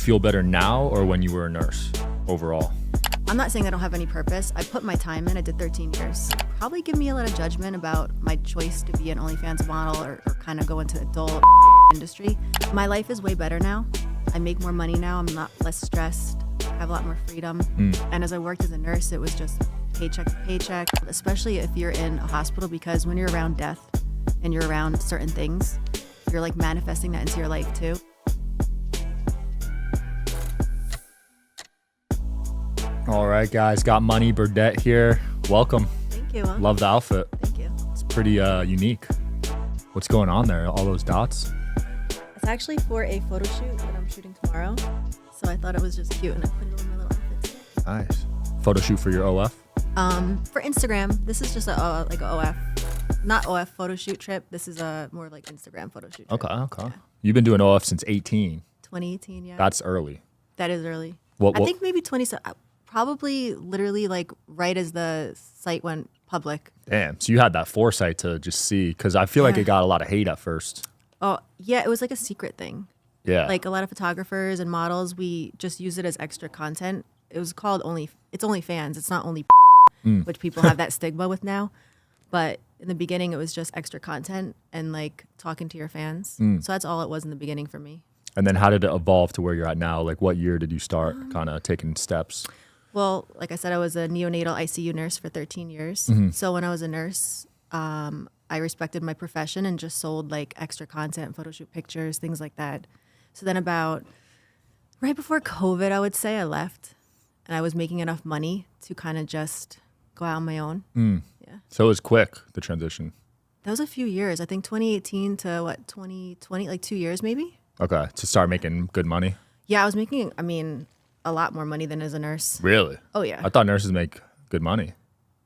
feel better now or when you were a nurse overall? I'm not saying I don't have any purpose. I put my time in. I did 13 years. Probably give me a lot of judgment about my choice to be an OnlyFans model or kind of go into adult industry. My life is way better now. I make more money now. I'm not less stressed. I have a lot more freedom. And as I worked as a nurse, it was just paycheck to paycheck, especially if you're in a hospital, because when you're around death and you're around certain things, you're like manifesting that into your life too. All right, guys, got money. Birdette here. Welcome. Thank you. Love the outfit. Thank you. It's pretty unique. What's going on there? All those dots? It's actually for a photo shoot that I'm shooting tomorrow. So I thought it was just cute and I put it on my little outfit. Nice. Photo shoot for your OF? For Instagram. This is just a OF, not OF photo shoot trip. This is a more like Instagram photo shoot trip. Okay. Yeah. You've been doing OF since 2018, yeah. That's early. That is early. What? I think maybe 20, probably literally like right as the site went public. Damn. So you had that foresight to just see, because I feel like it got a lot of hate at first. Oh, yeah. It was like a secret thing. Yeah. Like a lot of photographers and models, we just use it as extra content. It was called it's OnlyFans. It's not only which people have that stigma with now. But in the beginning, it was just extra content and like talking to your fans. So that's all it was in the beginning for me. And then how did it evolve to where you're at now? Like what year did you start kind of taking steps? Well, like I said, I was a neonatal ICU nurse for 13 years. So when I was a nurse, I respected my profession and just sold like extra content, photo shoot pictures, things like that. So then about right before COVID, I would say I left and I was making enough money to kind of just go out on my own. Yeah. So it was quick, the transition. That was a few years. I think 2018 to 2020, like 2 years maybe. Okay. To start making good money? Yeah, I was making, a lot more money than as a nurse. Really? Oh, yeah. I thought nurses make good money.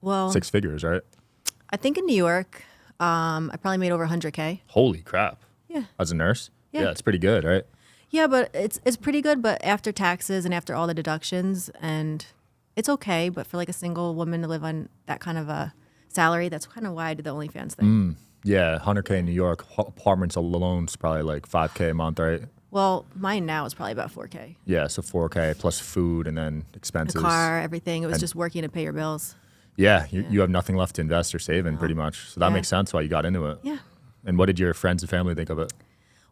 Well, 6 figures, right? I think in New York, I probably made over 100K. Holy crap. Yeah. As a nurse? Yeah. It's pretty good, right? Yeah, but it's pretty good, but after taxes and after all the deductions, and it's okay, but for like a single woman to live on that kind of a salary, that's kind of why I did the OnlyFans thing. Yeah, 100K in New York. Apartments alone is probably like 5K a month, right? Well, mine now is probably about 4K. Yeah, so 4K plus food and then expenses. The car, everything. It was just working to pay your bills. Yeah, you have nothing left to invest or save in pretty much. So that makes sense why you got into it. Yeah. And what did your friends and family think of it?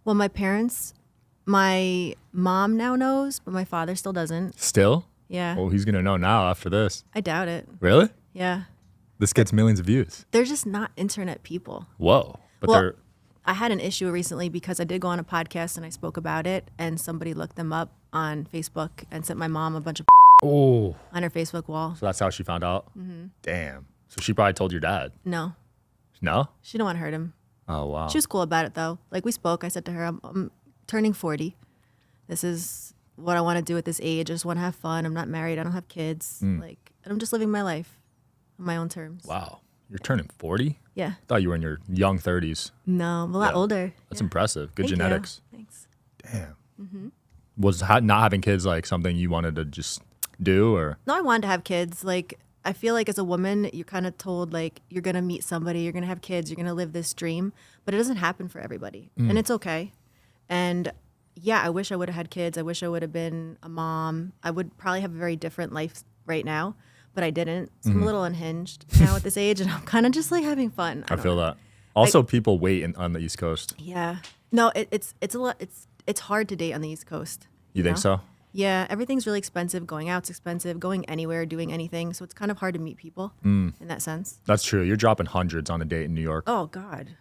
Well, my parents, my mom now knows, but my father still doesn't. Still? Yeah. Well, he's going to know now after this. I doubt it. Really? Yeah. This gets millions of views. They're just not internet people. Whoa. But Well, they're... I had an issue recently because I did go on a podcast and I spoke about it, and somebody looked them up on Facebook and sent my mom a bunch of Oh. on her Facebook wall. So that's how she found out? Damn. So she probably told your dad? No, No? she didn't want to hurt him. Oh, wow. She was cool about it though. Like we spoke, I said to her, I'm turning 40. This is what I want to do at this age. I just want to have fun. I'm not married. I don't have kids. And I'm just living my life on my own terms. Wow. You're turning 40? Yeah. I thought you were in your young 30s. No, I'm a lot older. That's impressive. Good Thank genetics. you. Thanks. Damn. Was not having kids like something you wanted to just do, or? No, I wanted to have kids. Like, I feel like as a woman, you're kind of told like you're going to meet somebody, you're going to have kids, you're going to live this dream, but it doesn't happen for everybody. And it's okay. And yeah, I wish I would have had kids. I wish I would have been a mom. I would probably have a very different life right now, but I didn't. So I'm a little unhinged now at this age, and I'm kind of just like having fun. I feel that. Also, people wait on the East Coast. Yeah. No, it's a lot. It's hard to date on the East Coast. You think so? Yeah, everything's really expensive. Going out's expensive. Going anywhere, doing anything. So it's kind of hard to meet people in that sense. That's true. You're dropping hundreds on a date in New York. Oh, God.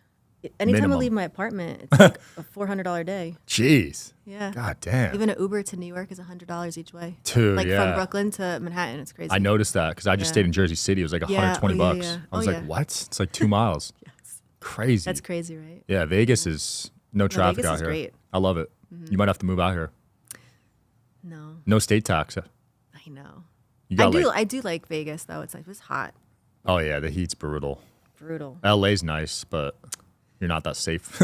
Anytime Minimum. I leave my apartment, it's like a $400 day. Jeez. Yeah. God damn. Even an Uber to New York is $100 each way. Dude, Like yeah. from Brooklyn to Manhattan, it's crazy. I noticed that because I just stayed in Jersey City. It was like 120 bucks. yeah. I was Oh, like, yeah. what? It's like 2 miles. Yes. Crazy. That's crazy, right? Yeah, Vegas is no traffic Vegas out is here. great. I love it. You might have to move out here. No, No state tax. I know. You got I do like Vegas though. It's hot, oh yeah, the heat's brutal. brutal. LA's nice, but you're not that safe.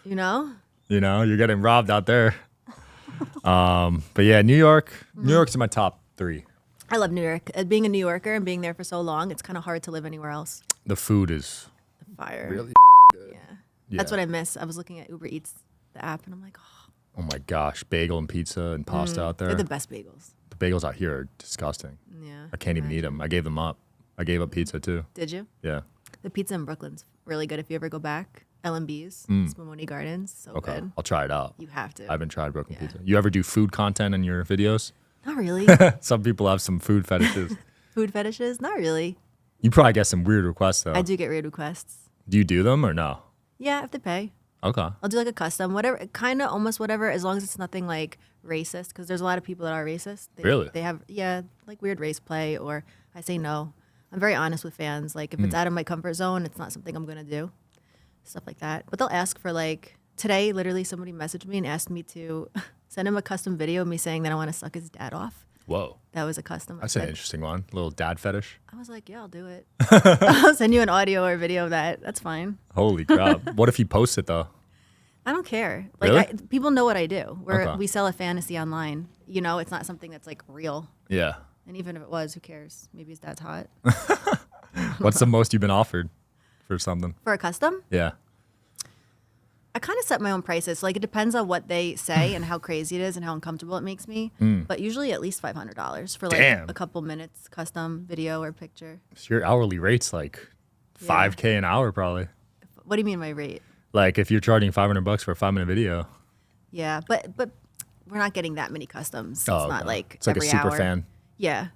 You know? You know, you're getting robbed out there. But yeah, New York's in my top 3. I love New York. Being a New Yorker and being there for so long, it's kind of hard to live anywhere else. The food is Fire. really Yeah. That's what I miss. I was looking at Uber Eats, the app, and I'm like, oh, Oh my gosh, bagel and pizza and pasta out there. They're the best bagels. The bagels out here are disgusting. Yeah. I can't even eat them. I gave them up. I gave up pizza too. Did you? Yeah. The pizza in Brooklyn's really good if you ever go back. L&B's, Spumoni Gardens, so Okay, good. I'll try it out. You have to. I haven't tried Brooklyn pizza. You ever do food content in your videos? Not really. Some people have some food fetishes. Food fetishes? Not really. You probably get some weird requests though. I do get weird requests. Do you do them or no? Yeah, if they pay. Okay. I'll do like a custom, whatever, kind of almost whatever, as long as it's nothing like racist, because there's a lot of people that are racist. Really? They have, yeah, like weird race play, or I say no. I'm very honest with fans. Like if it's out of my comfort zone, it's not something I'm going to do. Stuff like that. But they'll ask for like, today, literally somebody messaged me and asked me to send him a custom video of me saying that I want to suck his dad off. Whoa. That was a custom. That's an interesting one. A little dad fetish. I was like, yeah, I'll do it. I'll send you an audio or video of that. That's fine. Holy crap. What if he posts it though? I don't care. Like Really? people know what I do. Okay. We sell a fantasy online. You know, it's not something that's like real. Yeah. And even if it was, who cares? Maybe his dad's hot. What's the most you've been offered for something? For a custom, Yeah. I kind of set my own prices. Like it depends on what they say and how crazy it is and how uncomfortable it makes me. But usually at least $500 for like Damn. a couple minutes custom video or picture. So your hourly rate's like $5K an hour probably. What do you mean my rate? Like if you're charging $500 for a 5-minute video. Yeah, but we're not getting that many customs. Oh, It's not okay. like It's like a every super hour. fan. Yeah.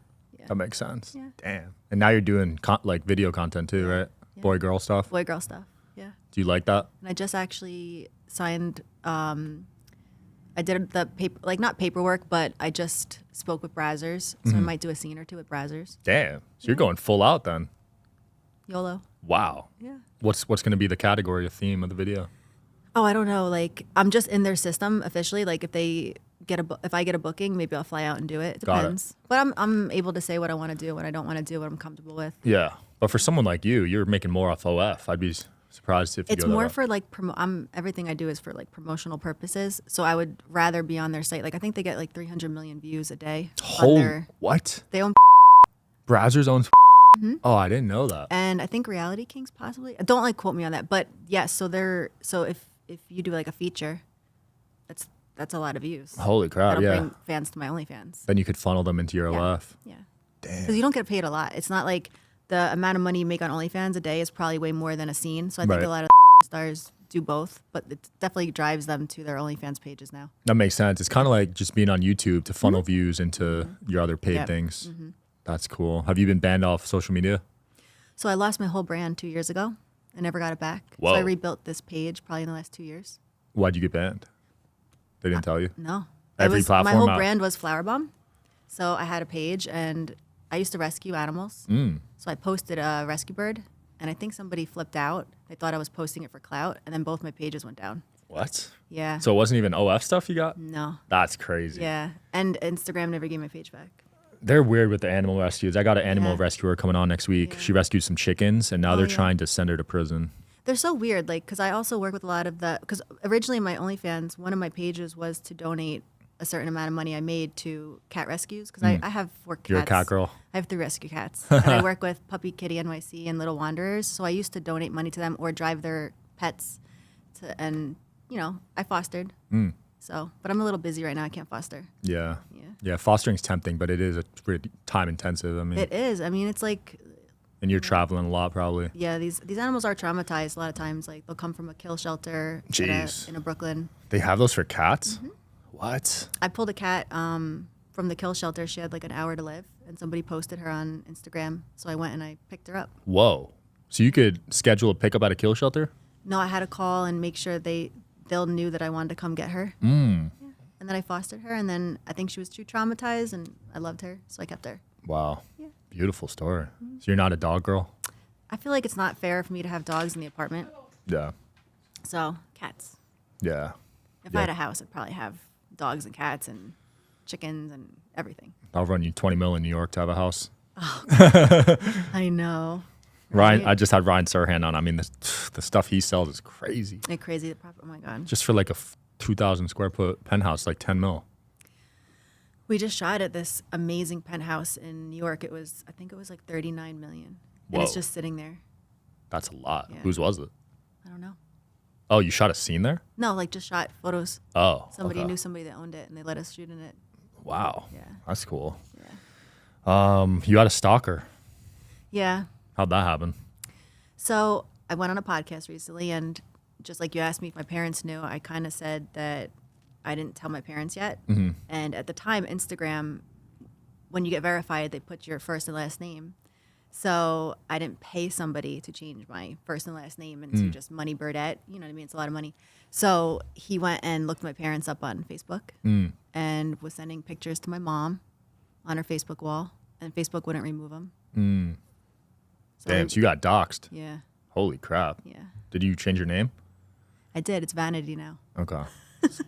That makes sense. Yeah. Damn. And now you're doing like video content too, right? Yeah. Boy girl stuff. Boy girl stuff. Yeah. Do you like that? And I just actually signed. I did the paper, like not paperwork, but I just spoke with Brazzers, so I might do a scene or two with Brazzers. Damn. So you're going full out then. YOLO. Wow. Yeah. What's going to be the category or theme of the video? Oh, I don't know. Like I'm just in their system officially. Like if they get if I get a booking, maybe I'll fly out and do it. It Got it. depends. But I'm able to say what I want to do, what I don't want to do, what I'm comfortable with. Yeah. But for someone like you, you're making more off OF. I'd be surprised if you It's go that more way. for like everything I do is for like promotional purposes. So I would rather be on their site. Like I think they get like 300 million views a day. Holy, what? They own Brazzers owns Oh, I didn't know that. and I think Reality Kings possibly. Don't like quote me on that, but yes. So if you do like a feature, that's a lot of views. Holy crap, That'll yeah. bring fans to my OnlyFans. Then you could funnel them into your Yeah. OF. Yeah. Damn. Because you don't get paid a lot. It's not like the amount of money you make on OnlyFans a day is probably way more than a scene. So I think Right. a lot of stars do both, but it definitely drives them to their OnlyFans pages now. That makes sense. It's kind of like just being on YouTube to funnel views into your other paid Yep. things. That's cool. Have you been banned off social media? So I lost my whole brand 2 years ago. I never got it back. Whoa. So I rebuilt this page probably in the last 2 years. Why'd you get banned? They didn't tell you? No. Every My platform whole out. brand was Flower Bomb. So I had a page and I used to rescue animals. So I posted a rescue bird and I think somebody flipped out. They thought I was posting it for clout and then both my pages went down. What? Yeah. So it wasn't even OF stuff you got? No. That's crazy. Yeah. And Instagram never gave my page back. They're weird with the animal rescues. I got an animal Yeah. rescuer coming on next week. Yeah. She rescued some chickens, and now they're yeah. trying to send her to prison. They're so weird, like, because I also work with a lot of because originally my OnlyFans, one of my pages was to donate a certain amount of money I made to cat rescues, because I have 4 cats. You're a cat girl. I have 3 rescue cats. And I work with Puppy Kitty NYC and Little Wanderers, so I used to donate money to them or drive their pets and, I fostered. So, but I'm a little busy right now. I can't foster. Yeah. Yeah. Yeah, fostering's tempting, but it is a pretty time intensive. I mean, It is. I mean, it's like, and you're traveling a lot probably. yeah, these animals are traumatized a lot of times. Like, they'll come from a kill shelter Jeez. in a Brooklyn. They have those for cats? What? I pulled a cat from the kill shelter. She had like an hour to live, and somebody posted her on Instagram. So I went and I picked her up. Whoa. So you could schedule a pickup at a kill shelter? No, I had to call and make sure they'll knew that I wanted to come get her. Yeah. And then I fostered her, and then I think she was too traumatized, and I loved her, so I kept her. Wow. Yeah. Beautiful story. So you're not a dog girl? I feel like it's not fair for me to have dogs in the apartment, Yeah. so cats. Yeah. If Yeah. I had a house, I'd probably have dogs and cats and chickens and everything. I'll run you 20 mil in New York to have a house. I know. Ryan, Right? I just had Ryan Serhan on. I mean, the stuff he sells is crazy. Like crazy. Oh my god. Just for like a 2,000 square foot penthouse, like 10 mil. We just shot at this amazing penthouse in New York. I think it was like 39 million. And it's Whoa. just sitting there. That's a lot. Yeah. Whose was it? I don't know. Oh, you shot a scene there? No, like just shot photos. Oh, Somebody okay. knew somebody that owned it, and they let us shoot in it. Wow. Yeah. That's cool. Yeah. You had a stalker. Yeah. How'd that happen? So I went on a podcast recently, and just like you asked me if my parents knew, I kind of said that I didn't tell my parents yet. Mm-hmm. And at the time, Instagram, when you get verified, they put your first and last name. So I didn't pay somebody to change my first and last name into just Money Birdette. You know what I mean? It's a lot of money. So he went and looked my parents up on Facebook and was sending pictures to my mom on her Facebook wall, and Facebook wouldn't remove them. So Damn, so you got doxxed. Yeah. Holy crap. Yeah. Did you change your name? I did. It's Vanity now. Okay.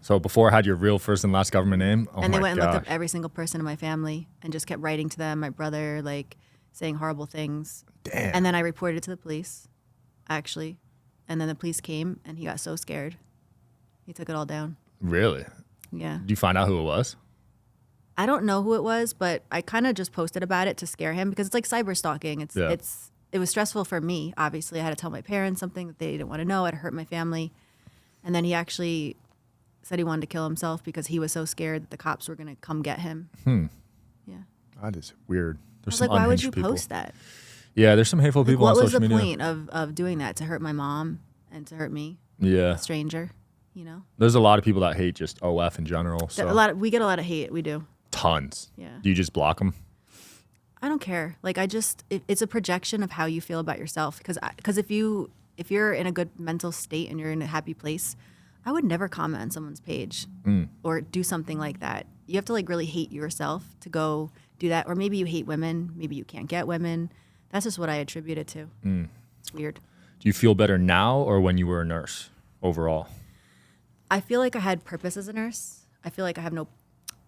So before I had your real first and last government name? Oh And they my went and looked gosh. up every single person in my family and just kept writing to them, my brother, like saying horrible things. Damn. And then I reported it to the police, actually. And then the police came, and he got so scared. He took it all down. Really? Yeah. Did you find out who it was? I don't know who it was, but I kind of just posted about it to scare him because it's like cyber stalking. It was stressful for me. Obviously, I had to tell my parents something that they didn't want to know. It hurt my family. And then he actually said he wanted to kill himself because he was so scared that the cops were going to come get him. Yeah. That is weird. I There's was some like, why would you unhinged people. post that? Yeah, there's some hateful Like, people what on was the social media. point of doing that? To hurt my mom and to hurt me, Yeah. a stranger, you know? There's a lot of people that hate just OF in general. So We get a lot of hate. We do. tons. Yeah. Do you just block them? I don't care. Like it's a projection of how you feel about yourself. Because if you're in a good mental state and you're in a happy place, I would never comment on someone's page or do something like that. You have to like really hate yourself to go do that. Or maybe you hate women. Maybe you can't get women. That's just what I attribute it to. It's weird. Do you feel better now or when you were a nurse overall? I feel like I had purpose as a nurse. I feel like I have no.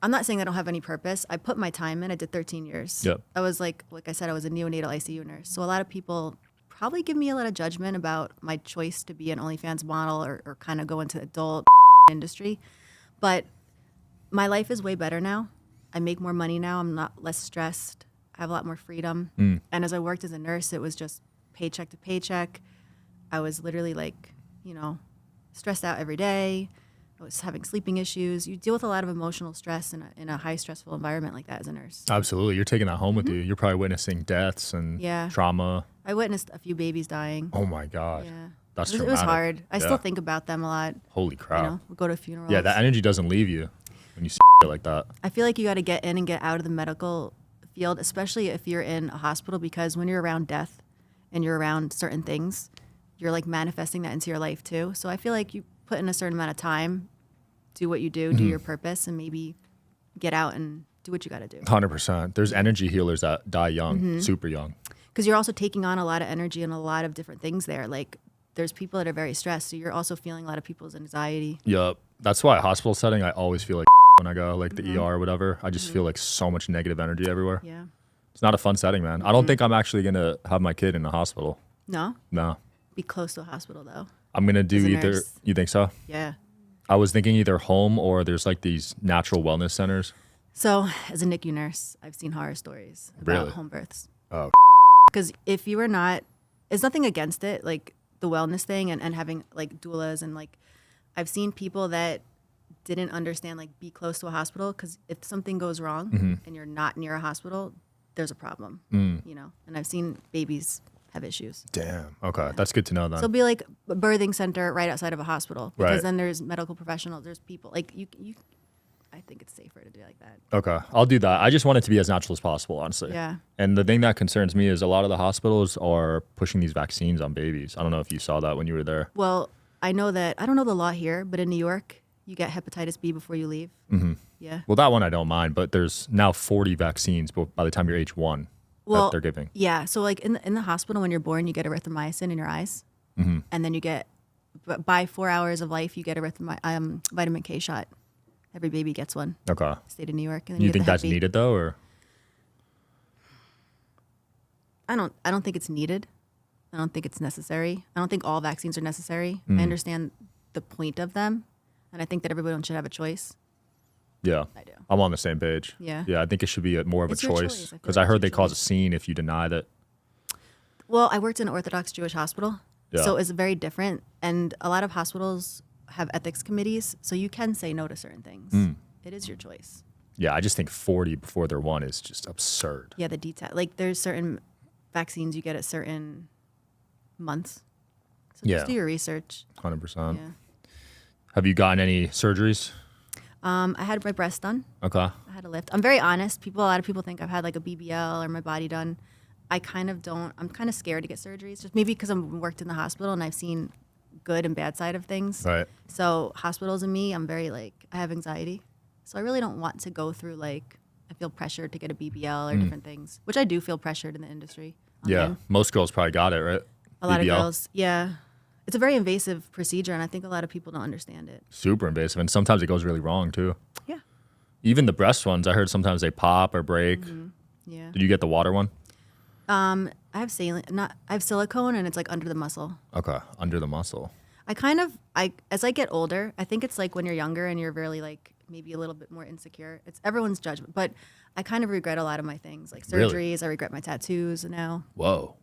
I'm not saying I don't have any purpose. I put my time in. I did 13 years. Yep. I was like I said, I was a neonatal ICU nurse. So a lot of people probably give me a lot of judgment about my choice to be an OnlyFans model or kind of go into the adult industry. But my life is way better now. I make more money now. I'm not less stressed. I have a lot more freedom. And as I worked as a nurse, it was just paycheck to paycheck. I was literally like, stressed out every day. I was having sleeping issues. You deal with a lot of emotional stress in a high stressful environment like that as a nurse. Absolutely. You're taking that home with you. You're probably witnessing deaths and trauma. I witnessed a few babies dying. Oh my God. Yeah. That's it traumatic. was hard. I Yeah. still think about them a lot. Holy crap. We go to funerals. Yeah, that energy doesn't leave you when you see it like that. I feel like you got to get in and get out of the medical field, especially if you're in a hospital, because when you're around death and you're around certain things, you're like manifesting that into your life too. So I feel like you put in a certain amount of time, do what you do your purpose, and maybe get out and do what you got to do. 100%. There's energy healers that die young, super young. Because you're also taking on a lot of energy and a lot of different things there. Like there's people that are very stressed, so you're also feeling a lot of people's anxiety. Yup. That's why hospital setting, I always feel like when I go, like the ER or whatever. I just feel like so much negative energy everywhere. Yeah. It's not a fun setting, man. I don't think I'm actually going to have my kid in a hospital. No? No. Be close to a hospital though. I'm going to do As a either. nurse. You think so? Yeah. I was thinking either home or there's like these natural wellness centers. So as a NICU nurse, I've seen horror stories about Really? home births. Oh, Because if you are not, it's nothing against it, like the wellness thing and having like doulas and like, I've seen people that didn't understand like be close to a hospital because if something goes wrong and you're not near a hospital, there's a problem, and I've seen babies have issues. damn. Okay. That's good to know then. So it'll be like a birthing center right outside of a hospital because Right. then there's medical professionals, there's people like you I think it's safer to do like that. Okay. I'll do that. I just want it to be as natural as possible, honestly. Yeah. And the thing that concerns me is a lot of the hospitals are pushing these vaccines on babies. I don't know if you saw that when you were there. Well, I know that, I don't know the law here, but in New York, you get hepatitis B before you leave. Mm-hmm. Yeah. Well, that one I don't mind, but there's now 40 vaccines by the time you're age 1 that they're giving. Yeah. So like in the hospital when you're born, you get erythromycin in your eyes. And then you get, by 4 hours of life, you get a vitamin K shot. Every baby gets one. Okay. State of New York. And then You get think the that's Hep B. needed though, or? I don't think it's needed. I don't think it's necessary. I don't think all vaccines are necessary. I understand the point of them, and I think that everyone should have a choice. Yeah. I do. I'm on the same page. Yeah. Yeah, I think it should be more of It's a your choice choice. I feel because like I heard it's they your cause a choice. scene if you deny that. Well, I worked in an Orthodox Jewish hospital, Yeah. So it's very different. And a lot of hospitals have ethics committees, so you can say no to certain things. It is your choice. Yeah, I just think 40 before they're 1 is just absurd. Yeah, the detail. Like there's certain vaccines you get at certain months. So Yeah. just do your research. 100%. Yeah. Have you gotten any surgeries? I had my breast done. Okay. I had a lift. I'm very honest. A lot of people think I've had like a BBL or my body done. I kind of don't. I'm kind of scared to get surgeries, just maybe because I'm worked in the hospital and I've seen good and bad side of things. Right. So hospitals and me, I'm very like, I have anxiety. So I really don't want to go through like, I feel pressured to get a BBL or different things, which I do feel pressured in the industry. Yeah. Most girls probably got it, right? A lot of BBL. girls. Yeah. It's a very invasive procedure, and I think a lot of people don't understand it. Super invasive. And sometimes it goes really wrong, too. Yeah. Even the breast ones, I heard sometimes they pop or break. Yeah. Did you get the water one? I have I have silicone, and it's like under the muscle. Okay. Under the muscle. As I get older, I think it's like when you're younger and you're really like maybe a little bit more insecure. It's everyone's judgment, but I kind of regret a lot of my things, like surgeries. Really? I regret my tattoos now. Whoa.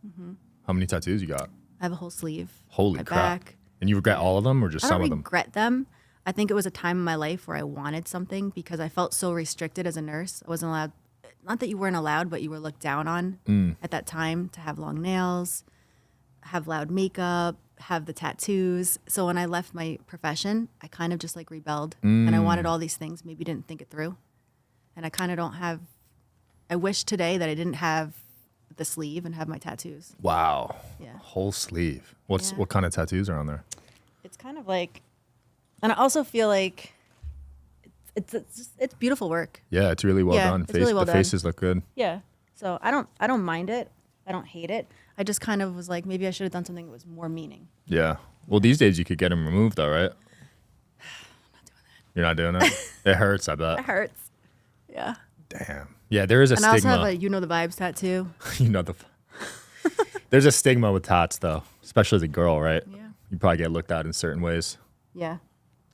How many tattoos you got? I have a whole sleeve. Holy my crap. back. And you regret all of them or just I some don't of them? regret them. I think it was a time in my life where I wanted something because I felt so restricted as a nurse. I wasn't allowed, not that you weren't allowed, but you were looked down on at that time to have long nails, have loud makeup, have the tattoos. So when I left my profession, I kind of just like rebelled and I wanted all these things, maybe didn't think it through. And I kind of don't have, I wish today that I didn't have the sleeve and have my tattoos. Wow. Yeah. Whole sleeve. Yeah. What kind of tattoos are on there? It's kind of like, and I also feel like it's beautiful work. Yeah, it's really well done. It's really well the done. faces look good. Yeah. So I don't mind it. I don't hate it. I just kind of was like, maybe I should have done something that was more meaning. Yeah. Well, these days you could get them removed though, right? You're not doing it? It hurts, I bet. It hurts. Yeah. Damn. Yeah, there is a And I stigma. also have a You Know the Vibes tattoo. You know there's a stigma with tats though, especially as a girl, right? Yeah. You probably get looked at in certain ways. Yeah.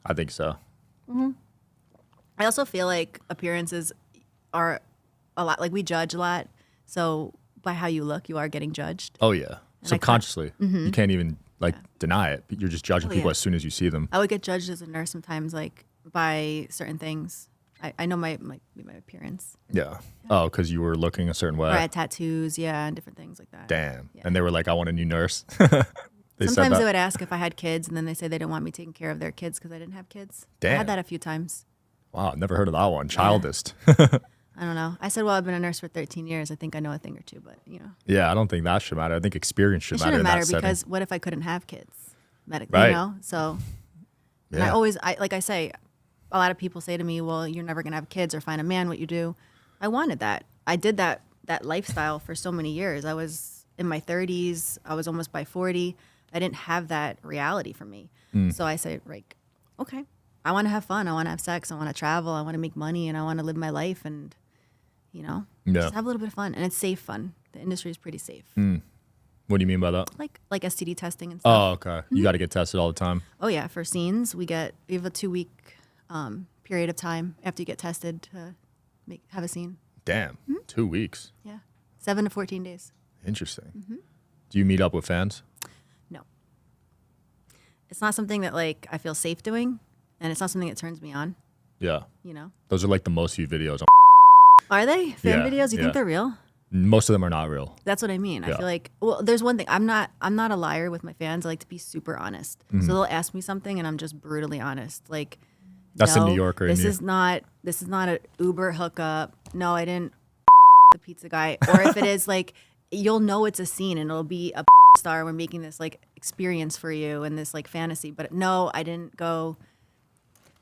I think so. I also feel like appearances are a lot, like we judge a lot. So by how you look, you are getting judged. Oh yeah. Subconsciously. You can't even like Yeah. deny it. You're just judging Oh, people yeah. as soon as you see them. I would get judged as a nurse sometimes, like by certain things. I know my appearance. Yeah. Oh, because you were looking a certain way. Or I had tattoos, yeah, and different things like that. Damn. Yeah. And they were like, I want a new nurse. They said Sometimes that. they would ask if I had kids, and then they say they didn't want me taking care of their kids because I didn't have kids. I Damn. had that a few times. Wow, never heard of that one. Childist. I don't know. I said, well, I've been a nurse for 13 years. I think I know a thing or two, but you know. Yeah, I don't think that should matter. I think experience should It matter shouldn't in matter that setting. because what if I couldn't have kids medically, Right. you know? So, and Yeah. like I say, a lot of people say to me, well, you're never going to have kids or find a man, what you do. I wanted that. I did that lifestyle for so many years. I was in my 30s. I was almost by 40. I didn't have that reality for me. So I say, like, okay, I want to have fun. I want to have sex. I want to travel. I want to make money and I want to live my life and, you know, Yeah. just have a little bit of fun. And it's safe fun. The industry is pretty safe. What do you mean by that? Like STD testing and stuff. Oh, okay. You got to get tested all the time. Oh yeah, for scenes we have a 2-week period of time after you get tested to have a scene. Damn. 2 weeks. Yeah, 7 to 14 days. Interesting. Do you meet up with fans? No, it's not something that like I feel safe doing, and it's not something that turns me on. Yeah. You know, Those are like the most viewed videos. are they fan Yeah, videos? You yeah. think they're real? Most of them are not real. That's what I mean. Yeah. I feel like, well, there's one thing. I'm not a liar with my fans. I like to be super honest. So they'll ask me something, and I'm just brutally honest. Like, That's the no, New Yorker in This you. is not an Uber hookup. No, I didn't the pizza guy. Or if it is, like, you'll know it's a scene, and it'll be a star. We're making this like experience for you and this like fantasy. But no, I didn't go.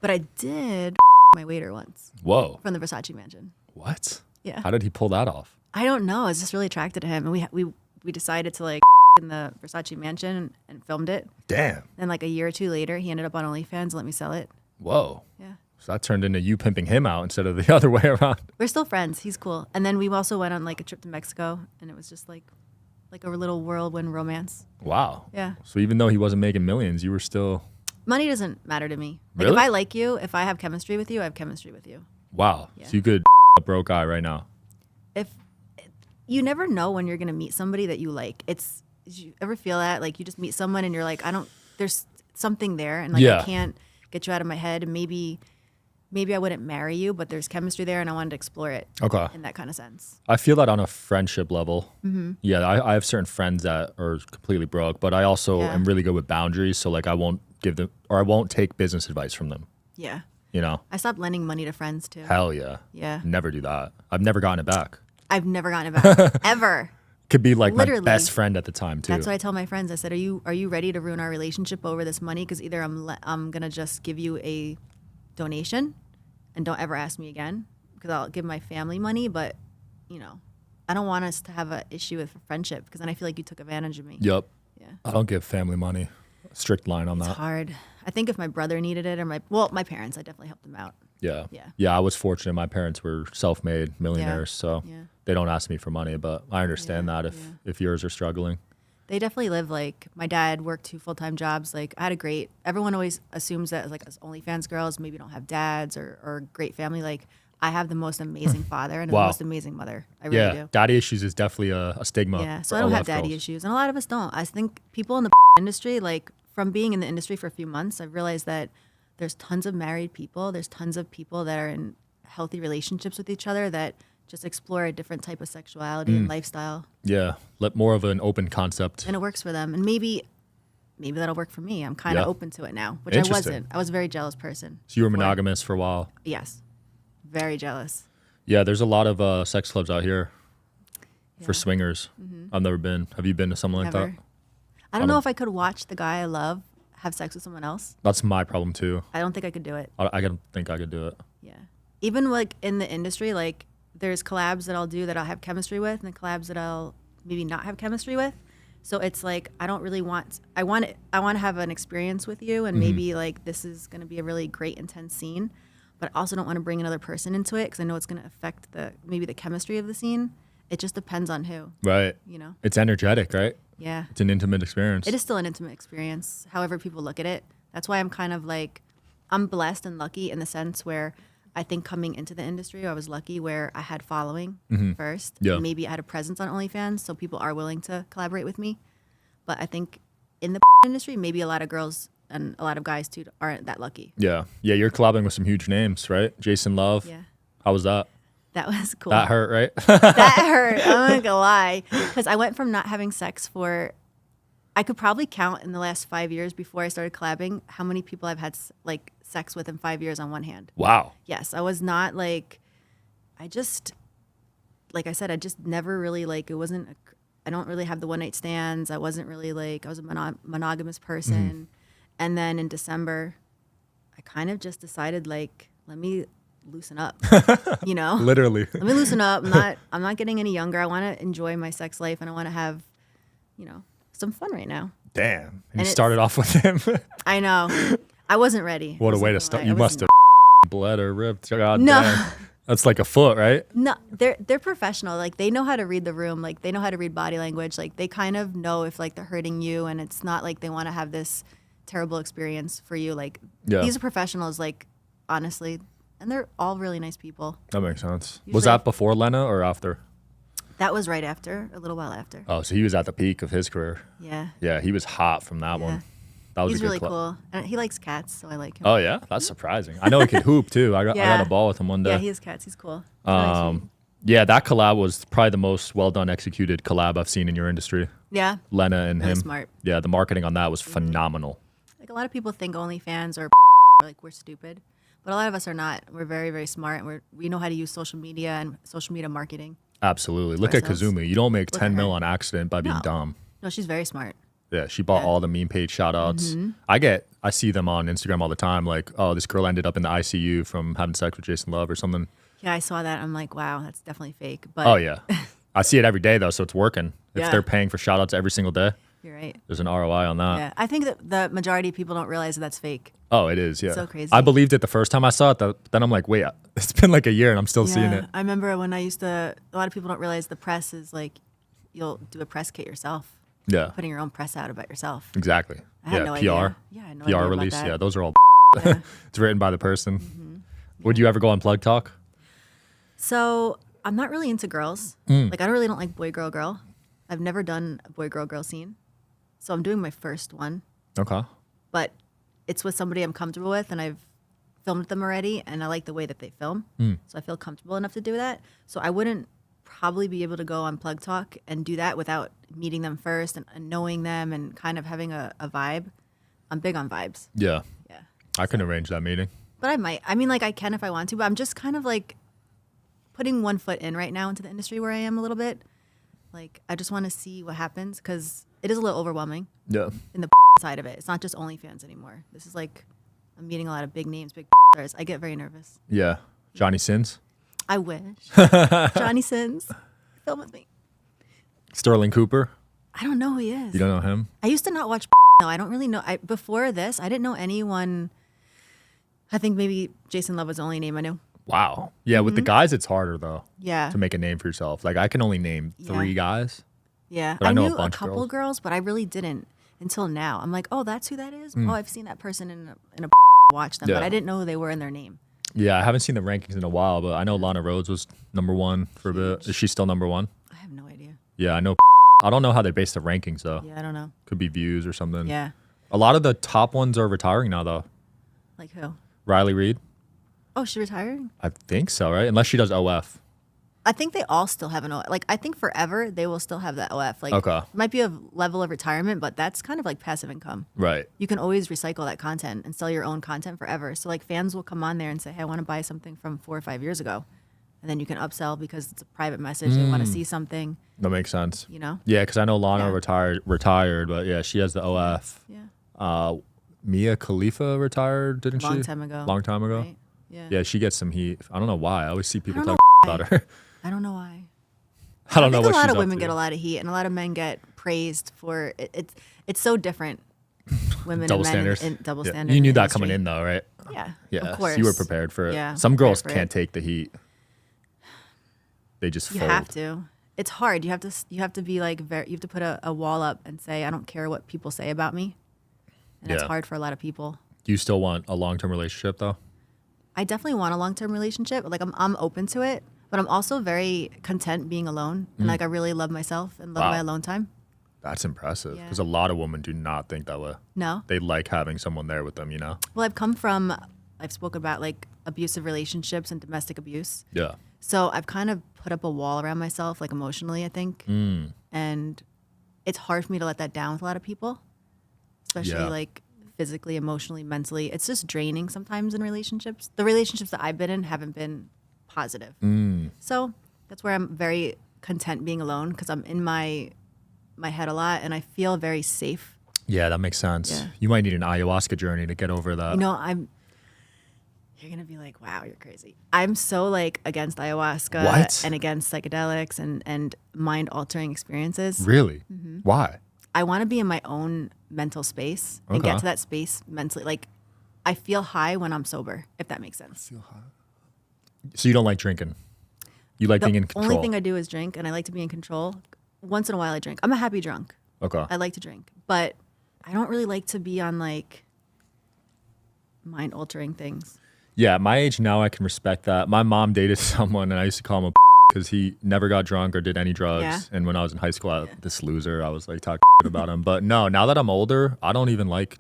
But I did my waiter once Whoa. from the Versace mansion. What? Yeah. How did he pull that off? I don't know. I was just really attracted to him, and we decided to like in the Versace mansion and filmed it. Damn. And like a year or two later, he ended up on OnlyFans and let me sell it. Whoa. Yeah, So that turned into you pimping him out instead of the other way around. we're still friends. He's cool. And then we also went on like a trip to Mexico, and it was just like a little whirlwind romance. Wow. Yeah, So even though he wasn't making millions, you were still. money doesn't matter to me. Like Really? if I like you, if I have chemistry with you, I have chemistry with you. Wow. Yeah. So you could a broke guy right now. If you never know when you're gonna meet somebody that you like, Did you ever feel that? Like you just meet someone and you're like, there's something there, and like I can't get you out of my head, and maybe I wouldn't marry you, but there's chemistry there, and I wanted to explore it. Okay. In that kind of sense. I feel that on a friendship level. Yeah, I have certain friends that are completely broke, but I also am really good with boundaries. So like I won't take business advice from them. Yeah. You know? I stopped lending money to friends too. Hell yeah. Yeah. Never do that. I've never gotten it back. I've never gotten it back. Ever. Could be like Literally. my best friend at the time too. That's what I tell my friends. I said, are you ready to ruin our relationship over this money? Because either I'm going to just give you a donation and don't ever ask me again, because I'll give my family money, but you know, I don't want us to have an issue with friendship, because then I feel like you took advantage of me. Yep. Yeah. I don't give family money. Strict line on that. It's hard. I think if my brother needed it, or my parents, I definitely helped them out. Yeah. Yeah. Yeah, I was fortunate. My parents were self-made millionaires, so they don't ask me for money, but I understand that if yours are struggling. They definitely live like, my dad worked 2 full-time jobs. Like I had everyone always assumes that like as OnlyFans girls maybe don't have dads or great family. Like I have the most amazing father and the most amazing mother. I really do. Daddy issues is definitely a stigma. Yeah, so I don't have daddy issues, and a lot of us don't. I think people in the industry, like from being in the industry for a few months, I've realized that there's tons of married people. There's tons of people that are in healthy relationships with each other that just explore a different type of sexuality and lifestyle. Yeah, more of an open concept. And it works for them. And maybe that'll work for me. I'm kind of open to it now, which I wasn't. I was a very jealous person. So you were monogamous for a while? Yes. Very jealous. Yeah, there's a lot of sex clubs out here for swingers. I've never been. Have you been to something like that? I don't know if I could watch the guy I love have sex with someone else. That's my problem too. I don't think I could do it. I don't think I could do it. Yeah. Even like in the industry, like there's collabs that I'll do that I'll have chemistry with, and collabs that I'll maybe not have chemistry with. So it's like I want to have an experience with you, and maybe like this is going to be a really great intense scene, but I also don't want to bring another person into it because I know it's going to affect maybe the chemistry of the scene. It just depends on who. Right. You know. It's energetic, right? Yeah. It's an intimate experience. It is still an intimate experience, however people look at it. That's why I'm kind of like, I'm blessed and lucky in the sense where I think coming into the industry, I was lucky where I had following first. Yeah. And maybe I had a presence on OnlyFans, so people are willing to collaborate with me. But I think in the industry, maybe a lot of girls and a lot of guys too aren't that lucky. Yeah. Yeah, you're collabing with some huge names, right? Jason Love. Yeah. How was that? That was cool. That hurt, right? That hurt. I'm not gonna lie. Because I went from not having sex I could probably count in the last 5 years before I started collabing how many people I've had like sex with in 5 years on one hand. Wow. Yes, I was not like, like I said, I just never really like, I don't really have the one night stands. I wasn't really like, I was a monogamous person. And then in December, I kind of just decided like, let me loosen up, you know? Literally. Let me loosen up. I'm not getting any younger. I want to enjoy my sex life, and I want to have, you know, some fun right now. Damn. And you started off with him. I know. I wasn't ready. What a way to start. You must have bled or ripped. God no. Damn. That's like a foot, right? No, they're professional. Like they know how to read the room. Like they know how to read body language. Like they kind of know if like they're hurting you, and it's not like they want to have this terrible experience for you. Like these are professionals, like honestly, and they're all really nice people. That makes sense. Usually, was that before Lena or after? That was right after, a little while after. Oh, so he was at the peak of his career. Yeah. Yeah, he was hot from that one. That was He's a good really cool. And he likes cats, so I like him. Oh, yeah? That's surprising. I know he could hoop, too. I got a ball with him one day. Yeah, he has cats. He's cool. He's yeah, that collab was probably the most well-done executed collab I've seen in your industry. Yeah. Lena and him. Smart. Yeah, the marketing on that was phenomenal. Like a lot of people think OnlyFans are like we're stupid, but a lot of us are not. We're very, very smart, and we know how to use social media and social media marketing. Absolutely. Look at Kazumi. You don't make 10 mil on accident by being dumb. No, she's very smart. Yeah, she bought all the meme page shout outs. I see them on Instagram all the time, like, oh, this girl ended up in the ICU from having sex with Jason Love or something. Yeah, I saw that. I'm like, wow, that's definitely fake. But oh, yeah. I see it every day, though, so it's working. If they're paying for shout outs every single day, you're right. There's an ROI on that. Yeah, I think that the majority of people don't realize that that's fake. Oh, it is, yeah. So crazy. I believed it the first time I saw it, then I'm like, wait, it's been like a year and I'm still seeing it. I remember when a lot of people don't realize the press is like, you'll do a press kit yourself. Yeah. Putting your own press out about yourself. Exactly. I had no PR. idea. Yeah, I had no idea PR about release. that. Yeah, those are all it's written by the person. Would you ever go on Plug Talk? So I'm not really into girls. Like I don't like boy, girl, girl. I've never done a boy-girl-girl scene. So I'm doing my first one. Okay. But it's with somebody I'm comfortable with, and I've filmed them already, and I like the way that they film. So I feel comfortable enough to do that. So I wouldn't probably be able to go on Plug Talk and do that without meeting them first and knowing them and kind of having a vibe. I'm big on vibes. Yeah. Yeah. I can arrange that meeting. But I might. I mean, like, I can if I want to, but I'm just kind of like putting one foot in right now into the industry where I am a little bit. Like, I just want to see what happens because it is a little overwhelming. Yeah. In the side of it. It's not just OnlyFans anymore. This is like, I'm meeting a lot of big names, big stars. I get very nervous. Yeah. Johnny Sins? I wish. Johnny Sins. Film with me. Sterling Cooper? I don't know who he is. You don't know him? I used to not watch. No, I don't really know. Before this, I didn't know anyone. I think maybe Jason Love was the only name I knew. Wow. Yeah, with the guys, it's harder, though. Yeah. To make a name for yourself. Like, I can only name 3 guys. Yeah. But I know knew a bunch of couple girls, but I really didn't until now. I'm like, oh, that's who that is? Oh, I've seen that person in a watch them, but I didn't know who they were in their name. Yeah, I haven't seen the rankings in a while, but I know Lana Rhodes was #1 for a bit. Is she still #1? I have no idea. Yeah, I know. I don't know how they base the rankings, though. Yeah, I don't know. Could be views or something. Yeah. A lot of the top ones are retiring now, though. Like who? Riley Reid. Oh, she retiring? I think so, right? Unless she does OF. I think they all still have an OF. Like, I think forever they will still have that OF. Like, Okay. it might be a level of retirement, but that's kind of like passive income. Right. You can always recycle that content and sell your own content forever. So, like, fans will come on there and say, hey, I want to buy something from 4 or 5 years ago. And then you can upsell because it's a private message. They want to see something. That makes sense. You know? Yeah, because I know Lana Yeah. retired, but yeah, she has the OF. Yeah. Mia Khalifa retired, didn't she? Long time ago. Long time ago? Right? Yeah. Yeah, she gets some heat. I don't know why. I always see people don't talk about her. I don't know why. I don't know I what think a lot she's of up women to. get a lot of heat, and a lot of men get praised for it. It's so different. Women Double and men standards. in double Yeah. standard. You knew that industry. coming in, though, right? Yeah. Yeah, Of course. so you were prepared for it. Yeah, Some girls prepared for can't it. take the heat. They just You fold. have to. It's hard. You have to be like you have to put a wall up and say, I don't care what people say about me. And that's Yeah. hard for a lot of people. Do you still want a long-term relationship, though? I definitely want a long-term relationship. Like, I'm open to it, but I'm also very content being alone. And like, I really love myself and love Wow. my alone time. That's impressive. Yeah. Because a lot of women do not think that way. No. They like having someone there with them, you know? Well, I've spoken about like abusive relationships and domestic abuse. Yeah. So I've kind of put up a wall around myself, like emotionally, I think. And it's hard for me to let that down with a lot of people, especially Yeah. like physically, emotionally, mentally. It's just draining sometimes in relationships. The relationships that I've been in haven't been positive. So that's where I'm very content being alone because I'm in my head a lot and I feel very safe. Yeah, that makes sense. Yeah. You might need an ayahuasca journey to get over that. You know, you're going to be like, wow, you're crazy. I'm so like against ayahuasca What? and against psychedelics and mind altering experiences. Really? Why? I want to be in my own mental space and Okay. get to that space mentally. Like, I feel high when I'm sober, if that makes sense. So you don't like drinking? You like being in The control? only thing I do is drink, and I like to be in control. Once in a while, I drink. I'm a happy drunk. Okay. I like to drink, but I don't really like to be on like mind altering things. Yeah, at my age now, I can respect that. My mom dated someone, and I used to call him a because he never got drunk or did any drugs. Yeah. And when I was in high school, this loser, I was like talking about him. But no, now that I'm older, I don't even like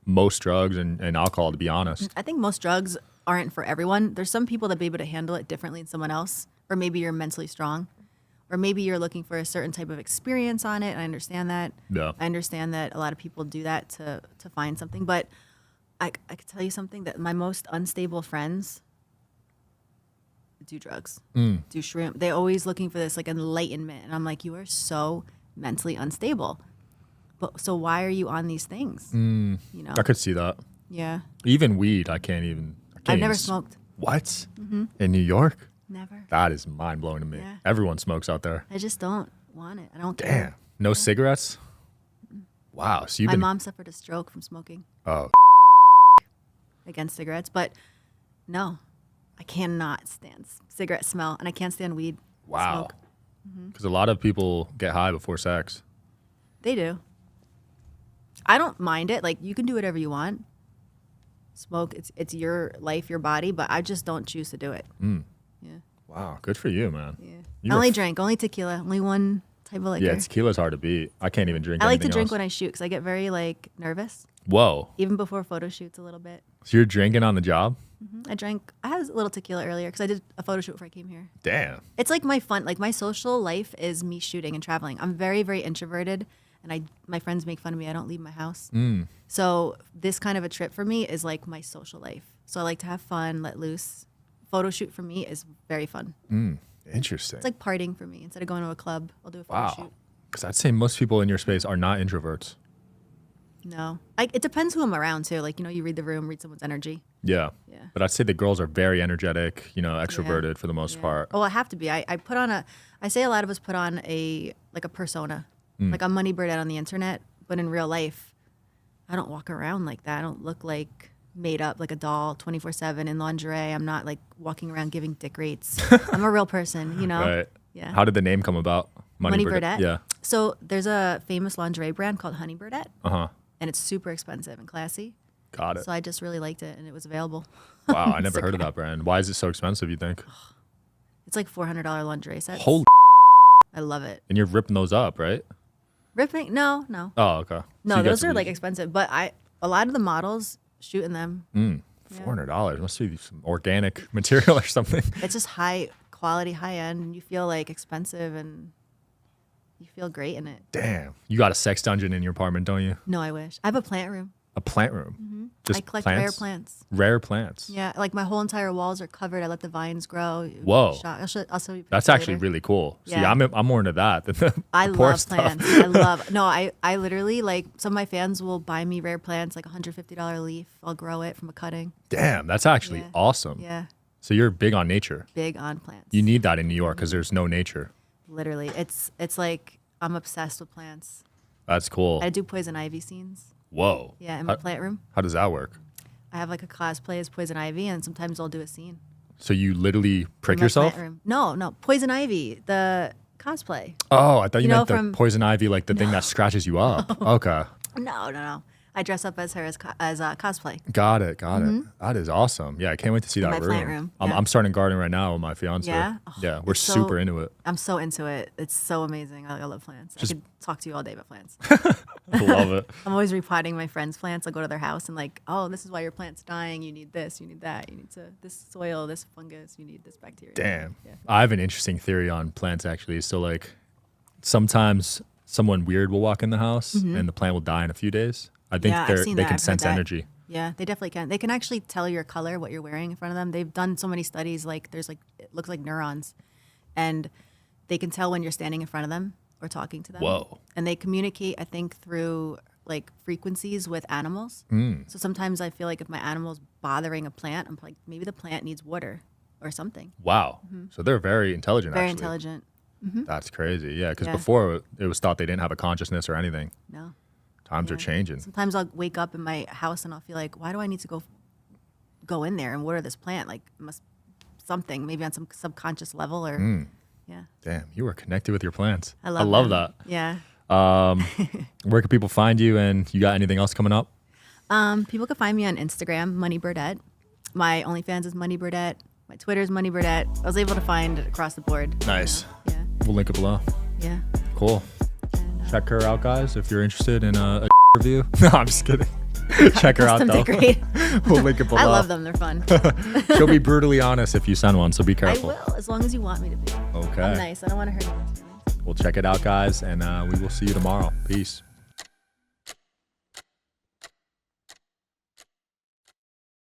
most drugs and alcohol, to be honest. I think most drugs aren't for everyone. There's some people that be able to handle it differently than someone else, or maybe you're mentally strong, or maybe you're looking for a certain type of experience on it. I understand that. Yeah. I understand that a lot of people do that to find something, but I could tell you something that my most unstable friends do drugs, do shroom. They're always looking for this like enlightenment, and I'm like, you are so mentally unstable. But so why are you on these things? You know? I could see that. Yeah. Even weed, I can't even. I've never smoked. What? In New York? Never. That is mind blowing to me. Yeah. Everyone smokes out there. I just don't want it. I don't Damn. care. No cigarettes? Wow. So you've My been. mom suffered a stroke from smoking Oh, against cigarettes, but no, I cannot stand cigarette smell, and I can't stand weed. wow. Smoke. Because a lot of people get high before sex. They do. I don't mind it. Like, you can do whatever you want. Smoke, it's your life, your body, but I just don't choose to do it. Yeah. Wow. Good for you, man. Yeah. You I were only drank, only tequila, only one type of liquor. Yeah, tequila's hard to beat. I can't even drink. I like to anything drink else. when I shoot because I get very like nervous. Whoa. Even before photo shoots a little bit. So you're drinking on the job? I had a little tequila earlier because I did a photo shoot before I came here. Damn. It's like my fun, like my social life is me shooting and traveling. I'm very, very introverted, and my friends make fun of me. I don't leave my house. So this kind of a trip for me is like my social life. So I like to have fun, let loose. Photo shoot for me is very fun. Interesting. It's like partying for me. Instead of going to a club, I'll do a photo shoot. Because I'd say most people in your space are not introverts. No, it depends who I'm around too. Like, you read the room, read someone's energy. Yeah. Yeah. But I'd say the girls are very energetic, extroverted for the most part. Oh, I have to be. I say a lot of us put on a persona. Like I'm Money Birdette on the internet, but in real life, I don't walk around like that. I don't look like made up like a doll 24/7 in lingerie. I'm not like walking around giving dick rates. I'm a real person, Right. Yeah. How did the name come about? Money Birdette? Yeah. So there's a famous lingerie brand called Honey Birdette. Uh-huh. And it's super expensive and classy. Got it. So I just really liked it, and it was available. Wow, I never heard of that brand. Why is it so expensive, you think? It's like $400 lingerie sets. Holy I love it. And you're ripping those up, right? Ripping? No. Oh, okay. No, those are like expensive, but a lot of the models shoot in them. $400 must be some organic material or something. It's just high quality, high end, and you feel like expensive and you feel great in it. Damn. You got a sex dungeon in your apartment, don't you? No, I wish. I have a plant room. A plant room? Just I collect plants? rare plants. Rare plants? Yeah, like my whole entire walls are covered. I let the vines grow. Whoa. I'll show you That's actually really cool. See, Yeah. I'm more into that than the I poor love stuff. plants. I literally, like, some of my fans will buy me rare plants, like $150 leaf. I'll grow it from a cutting. Damn, that's actually Yeah. awesome. Yeah, So you're big on nature. big on plants. You need that in New York because there's no nature. Literally, it's like I'm obsessed with plants. That's cool. I do poison ivy scenes. Whoa. Yeah, in my plant room. How does that work? I have like a cosplay as poison ivy, and sometimes I'll do a scene. So you literally prick in my yourself? plant room. No, poison ivy, the cosplay. Oh, I thought you meant the from poison ivy, like the thing that scratches you up. Okay. No. I dress up as her as cosplay. Got it. That is awesome. Yeah, I can't wait to see that my room. plant room, I'm starting gardening right now with my fiance. Yeah? Yeah, we're it's so- super into it. I'm so into it. It's so amazing. I love plants. I could talk to you all day about plants. Love it. I'm always repotting my friends' plants. I'll go to their house and like, oh, this is why your plant's dying. You need this. You need that. You need this soil, this fungus. You need this bacteria. Damn. Yeah. I have an interesting theory on plants actually. So like sometimes someone weird will walk in the house and the plant will die in a few days. I think I've seen they that. can I've heard sense that. energy. Yeah, they definitely can. They can actually tell your color, what you're wearing in front of them. They've done so many studies, like there's like, it looks like neurons. And they can tell when you're standing in front of them or talking to them. Whoa. And they communicate, I think, through like frequencies with animals. So sometimes I feel like if my animal's bothering a plant, I'm like, maybe the plant needs water or something. Wow. So they're very intelligent Very actually. intelligent. That's crazy. Yeah, because Yeah. before it was thought they didn't have a consciousness or anything. No. Times are changing. Sometimes I'll wake up in my house and I'll feel like, why do I need to go in there and water this plant? Like, it must something, maybe on some subconscious level or, yeah. Damn, you are connected with your plants. I love that. Yeah. Where can people find you, and you got anything else coming up? People can find me on Instagram, Money Birdette. My OnlyFans is Money Birdette. My Twitter is Money Birdette. I was able to find it across the board. Nice. Yeah. We'll link it below. Yeah. Cool. And, Check her out, guys, if you're interested in a review. No, I'm just kidding. Check her out, custom though. decorate. We'll link it below. I love them. They're fun. She'll be brutally honest if you send one, so be I careful. will, as long as you want me to be. Okay. I'm nice. I don't want to hurt anyone's feelings. We'll check it out, guys, and we will see you tomorrow. Peace.